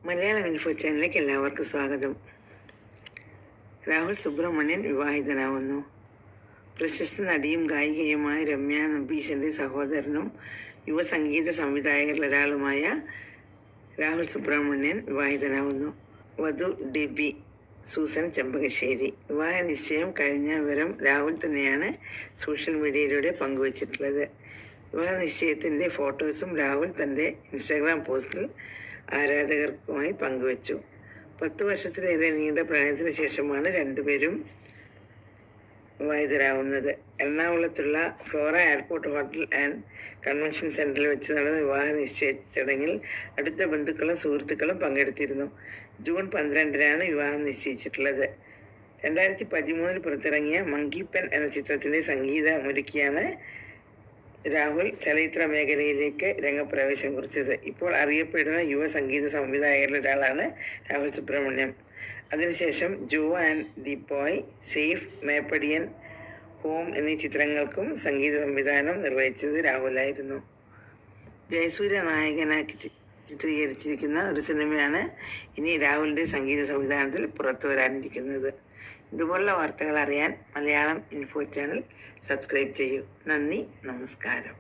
Malayalam info ചാനലിലേക്ക് എല്ലാവർക്കും സ്വാഗതം. രാഹുൽ സുബ്രഹ്മണ്യൻ വിവാഹിതനാവുന്നു. പ്രശസ്ത നടിയും ഗായികയുമായ രമ്യ നമ്പീശൻ്റെ സഹോദരനും യുവസംഗീത സംവിധായകരിൽ ഒരാളുമായ രാഹുൽ സുബ്രഹ്മണ്യൻ വിവാഹിതനാവുന്നു. വധു ഡെബി സൂസൻ ചെമ്പകശ്ശേരി. വിവാഹ നിശ്ചയം കഴിഞ്ഞ വിവരം രാഹുൽ തന്നെയാണ് സോഷ്യൽ മീഡിയയിലൂടെ പങ്കുവച്ചിട്ടുള്ളത്. വിവാഹ നിശ്ചയത്തിൻ്റെ ഫോട്ടോസും രാഹുൽ തൻ്റെ ഇൻസ്റ്റാഗ്രാം പോസ്റ്റിൽ ആരാധകർക്കുമായി പങ്കുവച്ചു. 10 വർഷത്തിലേറെ നീണ്ട പ്രണയത്തിന് ശേഷമാണ് രണ്ടുപേരും വിവാഹിതരാകുന്നത്. എറണാകുളത്തുള്ള Flora airport hotel and convention സെന്ററിൽ വെച്ച് നടന്ന വിവാഹ നിശ്ചയ ചടങ്ങിൽ അടുത്ത ബന്ധുക്കളും സുഹൃത്തുക്കളും പങ്കെടുത്തിരുന്നു. ജൂൺ 12-നാണ് വിവാഹം നിശ്ചയിച്ചിട്ടുള്ളത്. 2013 പുറത്തിറങ്ങിയ മങ്കിപ്പൻ എന്ന ചിത്രത്തിന്റെ സംഗീതമൊരുക്കിയാണ് രാഹുൽ ചലച്ചിത്ര മേഖലയിലേക്ക് രംഗപ്രവേശം കുറിച്ചത്. ഇപ്പോൾ അറിയപ്പെടുന്ന യുവ സംഗീത സംവിധായകരിൽ ഒരാളാണ് രാഹുൽ സുബ്രഹ്മണ്യം. അതിനുശേഷം Jo and the Boy, Safe, Meppadiyan, Home എന്നീ ചിത്രങ്ങൾക്കും സംഗീത സംവിധാനം നിർവഹിച്ചത് രാഹുലായിരുന്നു. ജയസൂര്യ നായകനാക്കി ചിത്രീകരിച്ചിരിക്കുന്ന ഒരു സിനിമയാണ് ഇനി രാഹുലിന്റെ സംഗീത സംവിധാനത്തിൽ പുറത്തു വരാനിരിക്കുന്നത്. ഇതുപോലുള്ള വാർത്തകൾ അറിയാൻ മലയാളം ഇൻഫോ ചാനൽ സബ്സ്ക്രൈബ് ചെയ്യൂ. നന്ദി, നമസ്കാരം.